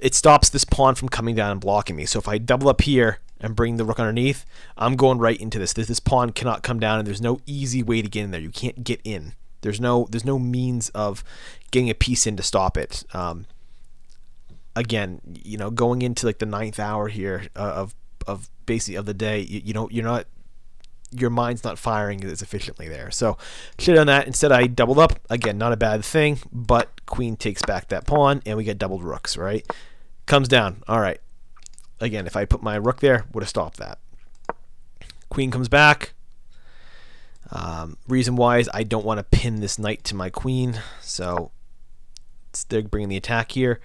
it stops this pawn from coming down and blocking me. So if I double up here and bring the rook underneath, I'm going right into this. This pawn cannot come down, and there's no easy way to get in there. You can't get in. There's no means of getting a piece in to stop it. Again, going into like the 9th hour here of basically of the day, your mind's not firing as efficiently there. So should have done that. Instead, I doubled up. Again, not a bad thing, but queen takes back that pawn, and we get doubled rooks, right? Comes down. All right. Again, if I put my rook there, would have stopped that. Queen comes back. Reason why is I don't want to pin this knight to my queen, so they're bringing the attack here.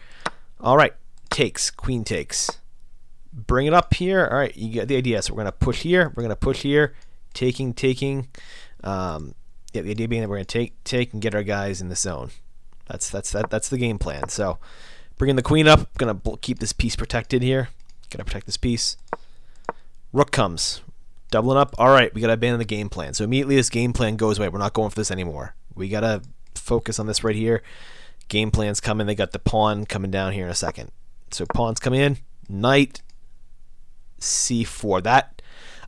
All right, takes. Queen takes. Bring it up here. All right, you get the idea. So we're going to push here. We're going to push here. Taking. Yeah, the idea being that we're going to take, and get our guys in the zone. That's the game plan. So bringing the queen up. Going to keep this piece protected here. Got to protect this piece. Rook comes. Doubling up. All right, we got to abandon the game plan. So immediately this game plan goes away. We're not going for this anymore. We got to focus on this right here. Game plan's coming. They got the pawn coming down here in a second. So pawns come in. Knight C4. That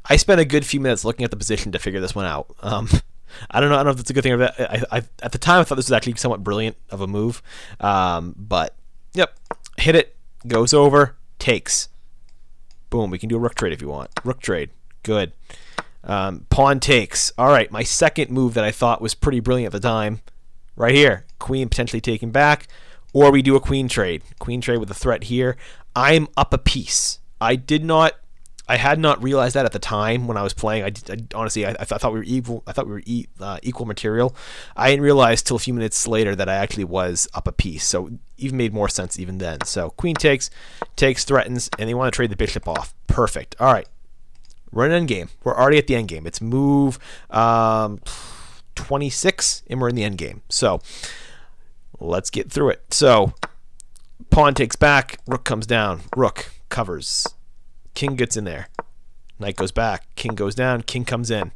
I spent a good few minutes looking at the position to figure this one out. I don't know if that's a good thing or bad. I at the time I thought this was actually somewhat brilliant of a move. But yep, hit it, goes over, takes. Boom. We can do a rook trade if you want. Rook trade. Good. Pawn takes. All right, my second move that I thought was pretty brilliant at the time, right here. Queen potentially taken back, or we do a queen trade. Queen trade with a threat here. I'm up a piece. I had not realized that at the time when I was playing. I honestly, I thought we were equal. I thought we were equal material. I didn't realize till a few minutes later that I actually was up a piece. So it even made more sense even then. So queen takes, threatens, and they want to trade the bishop off. Perfect. All right. We're in endgame. We're already at the endgame. It's move 26, and we're in the endgame. So let's get through it. So pawn takes back. Rook comes down. Rook covers. King gets in there. Knight goes back. King goes down. King comes in.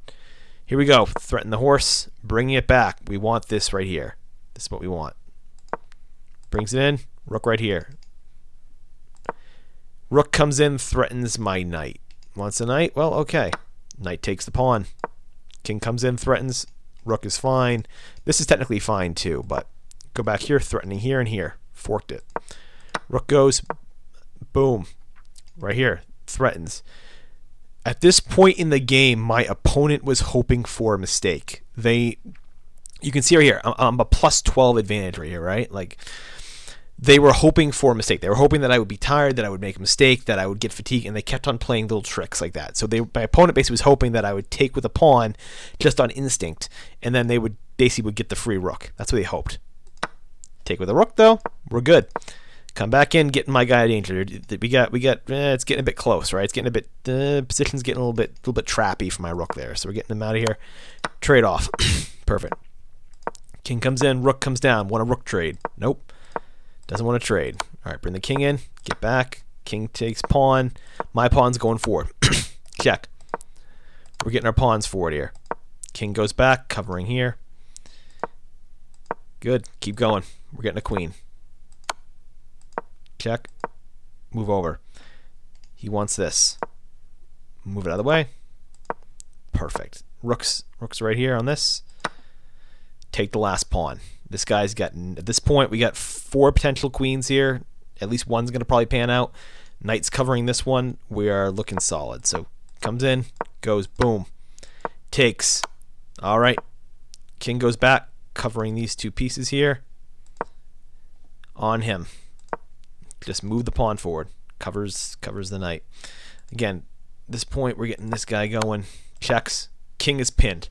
Here we go. Threaten the horse. Bringing it back. We want this right here. This is what we want. Brings it in. Rook right here. Rook comes in. Threatens my knight. Wants a knight? Well, okay. Knight takes the pawn. King comes in, threatens. Rook is fine. This is technically fine too, but go back here, threatening here and here. Forked it. Rook goes. Boom. Right here. Threatens. At this point in the game, my opponent was hoping for a mistake. You can see right here, I'm a +12 advantage right here, right? Like, they were hoping for a mistake. They were hoping that I would be tired, that I would make a mistake, that I would get fatigued, and they kept on playing little tricks like that. So my opponent basically was hoping that I would take with a pawn just on instinct, and then they would basically get the free rook. That's what they hoped. Take with a rook, though, we're good. Come back in, getting my guy in danger. It's getting a bit close, right? It's getting a bit, position's getting a little bit trappy for my rook there. So we're getting him out of here. Trade off. Perfect. King comes in, rook comes down. Want a rook trade? Nope. Doesn't want to trade. All right, bring the king in. Get back. King takes pawn. My pawn's going forward. Check. We're getting our pawns forward here. King goes back, covering here. Good. Keep going. We're getting a queen. Check. Move over. He wants this. Move it out of the way. Perfect. Rook's right here on this. Take the last pawn. This guy's gotten, at this point, we got 4 potential queens here. At least one's going to probably pan out. Knight's covering this one. We are looking solid. So comes in, goes, boom. Takes. All right. King goes back, covering these 2 pieces here. On him. Just move the pawn forward. Covers the knight. Again, this point, we're getting this guy going. Checks. King is pinned.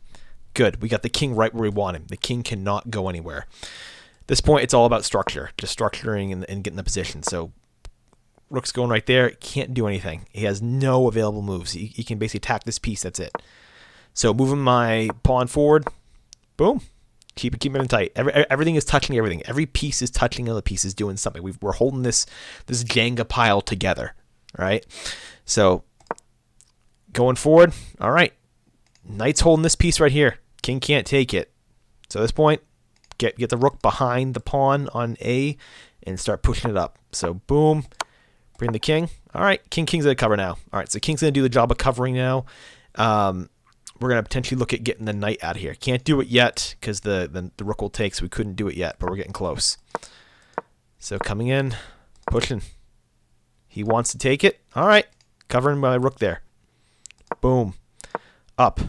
Good. We got the king right where we want him. The king cannot go anywhere. This point, it's all about structure. Just structuring and getting the position. So rook's going right there. Can't do anything. He has no available moves. He can basically attack this piece. That's it. So moving my pawn forward. Boom. Keep it in tight. Everything is touching everything. Every piece is touching other pieces, doing something. We're holding this Jenga pile together, right? So going forward, all right. Knight's holding this piece right here. King can't take it. So at this point, get the rook behind the pawn on A and start pushing it up. So boom, bring the king. All right, king's gonna cover now. All right, so king's gonna do the job of covering now. We're going to potentially look at getting the knight out of here. Can't do it yet because the rook will take, so we couldn't do it yet, but we're getting close. So coming in, pushing. He wants to take it. All right, covering my rook there. Boom. Up.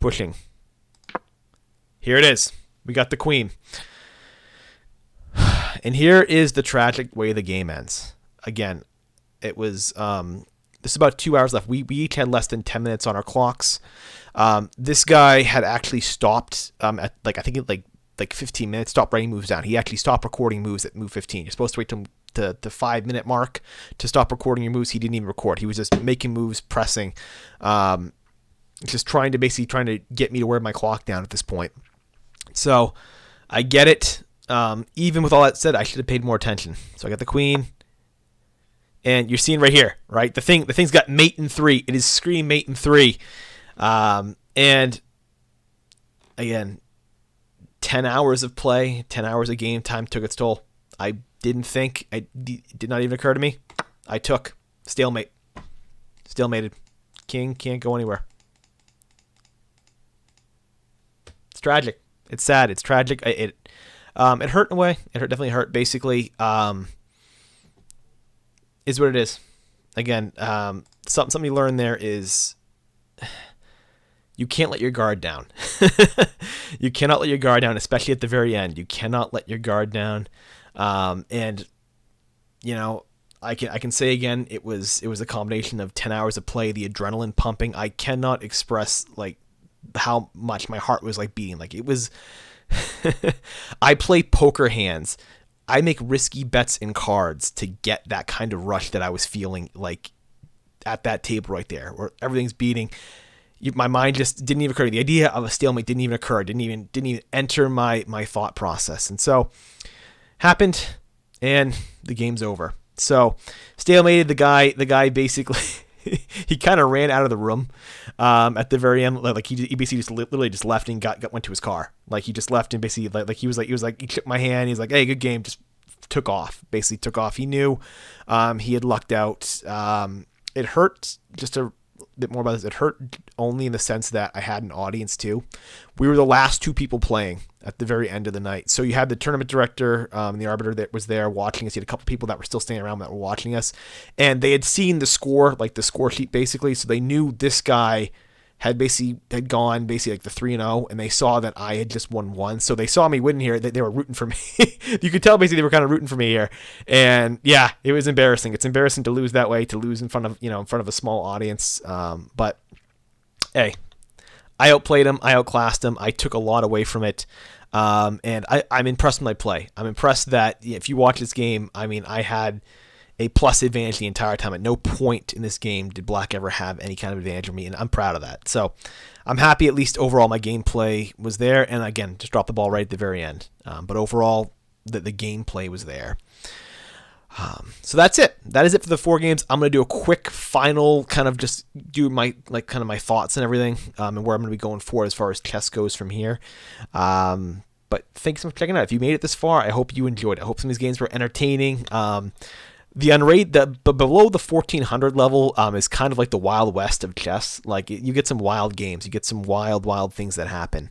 Pushing. Here it is. We got the queen. And here is the tragic way the game ends. Again, it was... this is about 2 hours left. We each had less than 10 minutes on our clocks. This guy had actually stopped at I think 15 minutes. Stopped writing moves down. He actually stopped recording moves at move 15. You're supposed to wait till the 5-minute mark to stop recording your moves. He didn't even record. He was just making moves, pressing, just trying to get me to wear my clock down at this point. So I get it. Even with all that said, I should have paid more attention. So I got the queen. And you're seeing right here, right? The thing's got mate in 3. It is scream mate in 3. And again, 10 hours of play, 10 hours of game time took its toll. I didn't think, it did not even occur to me. I took stalemate. Stalemated. King can't go anywhere. It's tragic. It's sad. It's tragic. It hurt in a way. It definitely hurt. Basically, is what it is. Again, something you learn there is you can't let your guard down. You cannot let your guard down, especially at the very end. You cannot let your guard down. And you know, I can say again, it was a combination of 10 hours of play, the adrenaline pumping. I cannot express like how much my heart was like beating. Like it was. I play poker hands. I make risky bets in cards to get that kind of rush that I was feeling like at that table right there, where everything's beating. My mind just didn't even occur. The idea of a stalemate didn't even occur. Didn't even enter my thought process. And so happened, and the game's over. So stalemated. The guy basically he kind of ran out of the room at the very end. Like he basically just literally just left and went to his car. Like he just left and basically like he shook my hand. He's like, hey, good game. Just took off. Basically took off. He knew he had lucked out. It hurt just a bit more about this. It hurt only in the sense that I had an audience too. We were the last 2 people playing at the very end of the night. So you had the tournament director, the arbiter that was there watching us. You had a couple people that were still staying around that were watching us, and they had seen the score, like the score sheet basically. So they knew this guy had gone like the 3-0, and they saw that I had just won 1. So they saw me winning here. They were rooting for me. You could tell basically they were kind of rooting for me here. And yeah, it was embarrassing. It's embarrassing to lose that way, to lose in front of a small audience. But hey, I outplayed him. I outclassed him. I took a lot away from it. And I'm impressed with my play. I'm impressed that if you watch this game, I mean, I had a plus advantage the entire time. At no point in this game did black ever have any kind of advantage over me, and I'm proud of that. So I'm happy at least overall my gameplay was there, and again, just dropped the ball right at the very end. But overall, the gameplay was there. So that's it. That is it for the 4 games. I'm going to do a quick final kind of just do my my thoughts and everything, and where I'm going to be going forward as far as chess goes from here. But thanks so much for checking it out. If you made it this far, I hope you enjoyed it. I hope some of these games were entertaining. But below the 1400 level is kind of like the Wild West of chess. Like you get some wild games, you get some wild things that happen.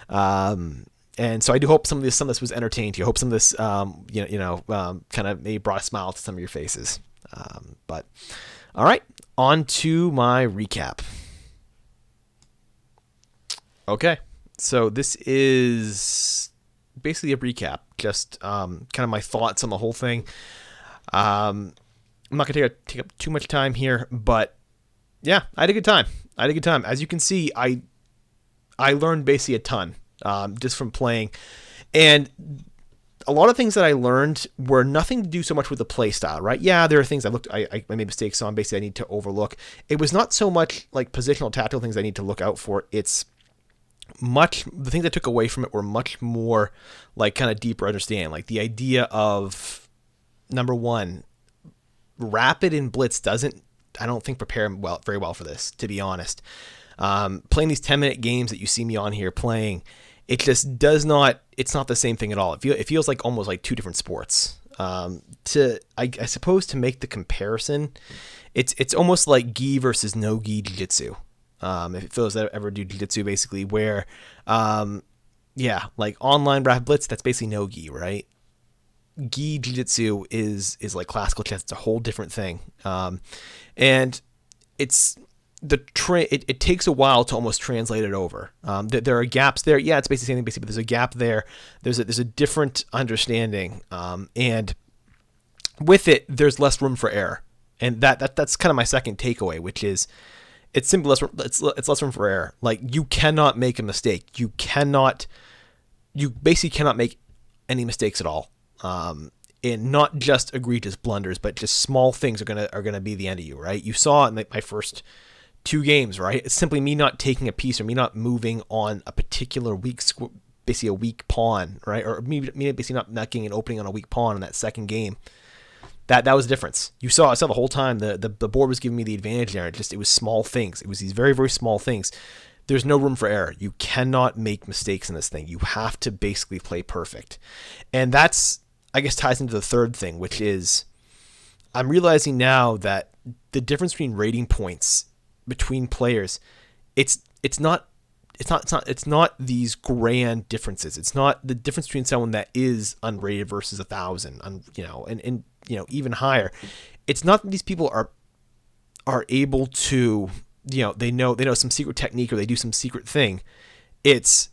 And so I do hope some of this was entertaining to you. I hope some of this, kind of maybe brought a smile to some of your faces. But all right, on to my recap. Okay, so this is basically a recap, just kind of my thoughts on the whole thing. I'm not gonna take up too much time here, but Yeah, I had a good time. As you can see, I learned basically a ton just from playing, and a lot of things that I learned were nothing to do so much with the play style, right? Yeah, there are things I made mistakes on, basically I need to overlook. It was not so much like positional tactical things I need to look out for. It's the things I took away from it were much more like kind of deeper understanding, like the idea of, number one, rapid and blitz doesn't, I don't think, prepare very well for this, to be honest. Playing these 10-minute games that you see me on here playing, it just does not, it's not the same thing at all. It feels like almost like two different sports. I suppose to make the comparison, it's almost like gi versus no gi jiu-jitsu. If those that ever do jiu-jitsu, basically, where, like online rapid blitz, that's basically no gi, right? Gi jiu-jitsu is like classical chess. It's a whole different thing. And it's it takes a while to almost translate it over. There are gaps there. Yeah, it's basically the same thing, but there's a gap there. There's a different understanding. And with it, there's less room for error. And that's kind of my second takeaway, which is it's simply it's less room for error. Like, you cannot make a mistake. You basically cannot make any mistakes at all. And not just egregious blunders, but just small things are gonna be the end of you, right? You saw in my first 2 games, right? It's simply me not taking a piece or me not moving on a particular basically a weak pawn, right? Or me basically not getting an opening on a weak pawn in that second game. That was the difference. I saw the whole time the board was giving me the advantage there. It was small things. It was these very, very small things. There's no room for error. You cannot make mistakes in this thing. You have to basically play perfect. And that's, I guess, ties into the third thing, which is I'm realizing now that the difference between rating points between players, it's not these grand differences. It's not the difference between someone that is unrated versus 1,000, and even higher. It's not that these people are able to, they know some secret technique or they do some secret thing. It's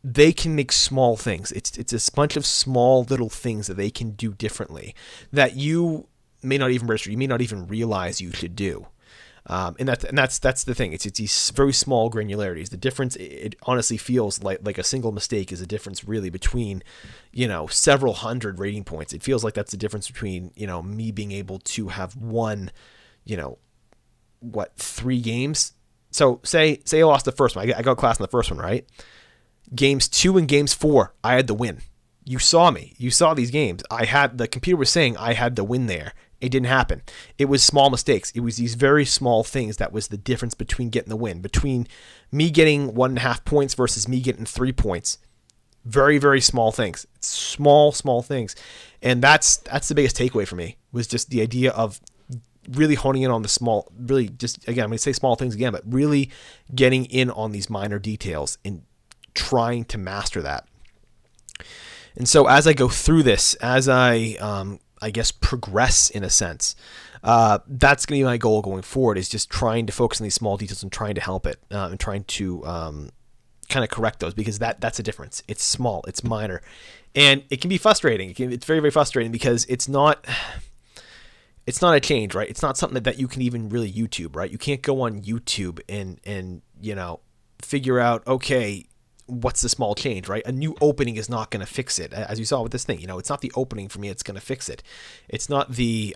they can make small things. It's a bunch of small little things that they can do differently that you may not even register. You may not even realize you should do. And that's the thing. It's these very small granularities. The difference, it honestly feels like a single mistake is a difference really between, several hundred rating points. It feels like that's the difference between, me being able to have won, 3 games. So say I lost the first one. I got class in the first one, right? Games 2 and games 4, I had the win. You saw me. You saw these games. The computer was saying I had the win there. It didn't happen. It was small mistakes. It was these very small things that was the difference between getting the win, between me getting 1.5 points versus me getting 3 points. Very, very small things. Small things. And that's the biggest takeaway for me, was just the idea of really honing in on the small, really just, again, I'm going to say small things again, but really getting in on these minor details and trying to master that. And so as I go through this, as I guess progress in a sense, that's going to be my goal going forward, is just trying to focus on these small details and trying to help it, and trying to kind of correct those, because that's a difference. It's small, it's minor, and it can be frustrating. It's very, very frustrating because it's not a change, right? It's not something that you can even really YouTube, right? You can't go on YouTube and figure out, okay, what's the small change, right? A new opening is not going to fix it. As you saw with this thing, it's not the opening for me it's going to fix it. It's not the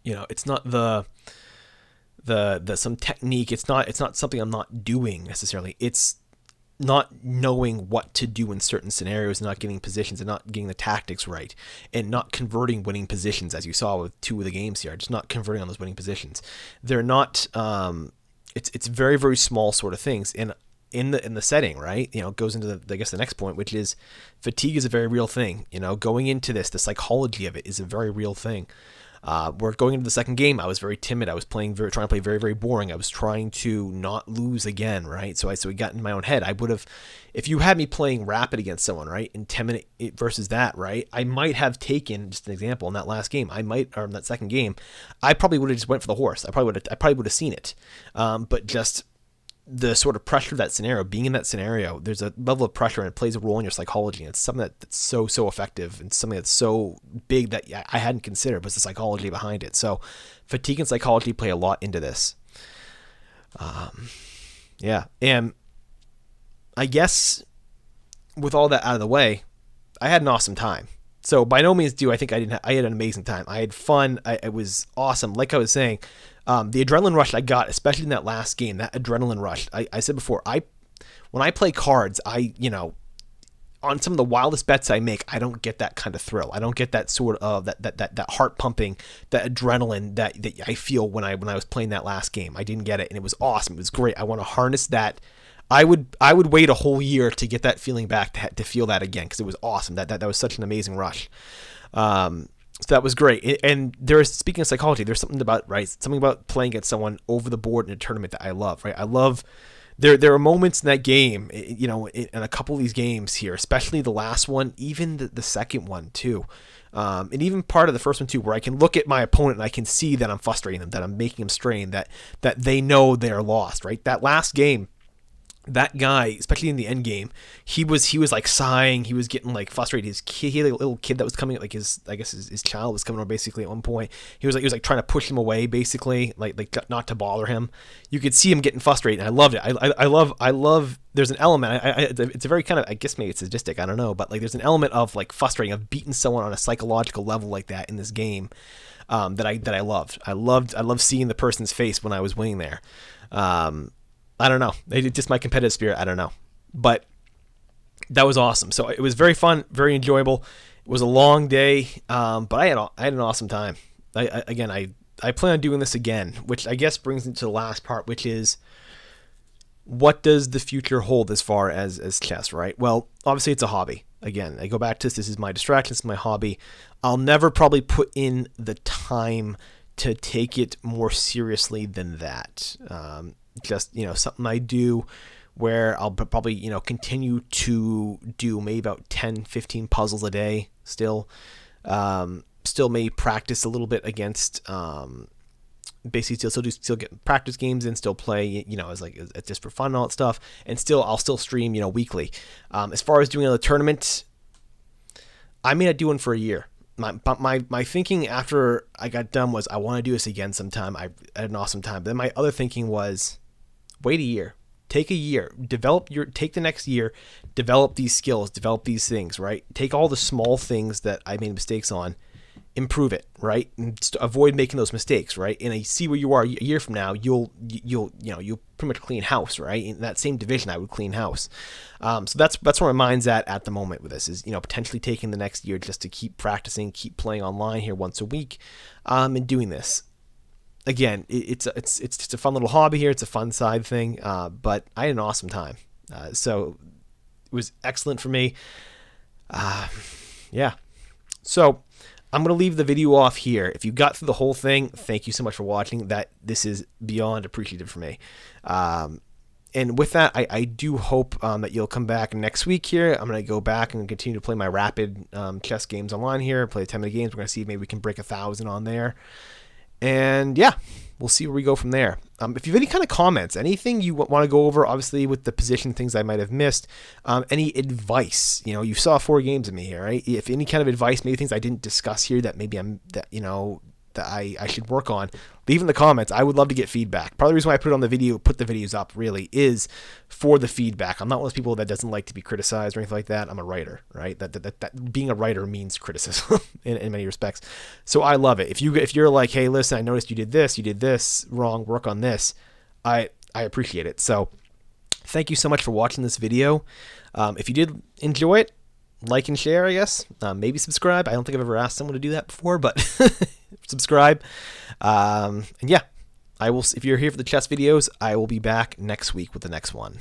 it's not the some technique. It's not something I'm not doing necessarily. It's not knowing what to do in certain scenarios, not getting positions and not getting the tactics right, and not converting winning positions, as you saw with 2 of the games here. Just not converting on those winning positions. They're not it's very, very small sort of things. And in the setting, right? It goes into the next point, which is fatigue is a very real thing. Going into this, the psychology of it is a very real thing. We're going into the second game. I was very timid. I was trying to play very, very boring. I was trying to not lose again, right? So I got in my own head. I would have, if you had me playing rapid against someone, right, in 10-minute versus that, right, I might have taken, just an example, in that last game, or in that second game, I probably would have just went for the horse. I probably would have seen it, but just the sort of pressure of that scenario, being in that scenario, there's a level of pressure and it plays a role in your psychology. And it's something that's so effective and something that's so big that I hadn't considered was the psychology behind it. So fatigue and psychology play a lot into this. Yeah. And I guess with all that out of the way, I had an awesome time. So by no means I think I had an amazing time. I had fun. It was awesome. Like I was saying, the adrenaline rush I got, especially in that last game, that adrenaline rush. I said before, when I play cards, on some of the wildest bets I make, I don't get that kind of thrill. I don't get that sort of that heart pumping, that adrenaline that I feel when I was playing that last game. I didn't get it, and it was awesome. It was great. I want to harness that. I would wait a whole year to get that feeling back, to feel that again, because it was awesome. That was such an amazing rush. So that was great. And speaking of psychology, there's something about playing against someone over the board in a tournament that I love, right? I love, there are moments in that game, in a couple of these games here, especially the last one, even the second one too. And even part of the first one too, where I can look at my opponent and I can see that I'm frustrating them, that I'm making them strain, that they know they're lost, right? That last game, that guy, especially in the end game, he was like sighing. He was getting like frustrated. His kid, he had a little kid that was coming, like his child was coming over basically at one point. He was like trying to push him away basically, like not to bother him. You could see him getting frustrated, and I loved it. I love. There's an element. It's a very kind of, I guess maybe it's sadistic. I don't know, but like there's an element of like frustrating, of beating someone on a psychological level like that in this game, that I loved. I loved seeing the person's face when I was winning there. I don't know. It's just my competitive spirit. I don't know. But that was awesome. So it was very fun, very enjoyable. It was a long day, but I had an awesome time. I plan on doing this again, which I guess brings into the last part, which is, what does the future hold as far as chess, right? Well, obviously it's a hobby. Again, I go back to this is my distraction, this is my hobby. I'll never probably put in the time to take it more seriously than that. Just, something I do where I'll probably, continue to do maybe about 10, 15 puzzles a day still. Still may practice a little bit against, basically still get practice games in, still play, as just for fun and all that stuff. And I'll still stream, weekly. As far as doing another tournament, I may not do one for a year. My thinking after I got done was, I want to do this again sometime. I had an awesome time. But then my other thinking was, wait a year, take a year, take the next year, develop these skills, develop these things, right? Take all the small things that I made mistakes on, improve it, right? And avoid making those mistakes, right? And I see where you are a year from now, you'll pretty much clean house, right? In that same division, I would clean house. So that's where my mind's at the moment with this, is, potentially taking the next year just to keep practicing, keep playing online here once a week, and doing this. Again, it's just a fun little hobby here. It's a fun side thing, but I had an awesome time. So it was excellent for me. Yeah. So I'm going to leave the video off here. If you got through the whole thing, thank you so much for watching. This is beyond appreciative for me. And with that, I do hope that you'll come back next week here. I'm going to go back and continue to play my rapid chess games online here, play 10-minute games. We're going to see if maybe we can break 1,000 on there. And yeah, we'll see where we go from there. If you have any kind of comments, anything you want to go over, obviously with the position things I might have missed, any advice, you saw 4 games of me here, right? If any kind of advice, maybe things I didn't discuss here that maybe that I should work on, leave in the comments. I would love to get feedback. Part of the reason why I put the videos up really is for the feedback. I'm not one of those people that doesn't like to be criticized or anything like that. I'm a writer, right? That being a writer means criticism in many respects. So I love it. If you're like, hey, listen, I noticed you did this wrong, work on this. I appreciate it. So thank you so much for watching this video. If you did enjoy it, like and share, I guess. Maybe subscribe. I don't think I've ever asked someone to do that before, but subscribe. And yeah, I will. If you're here for the chess videos, I will be back next week with the next one.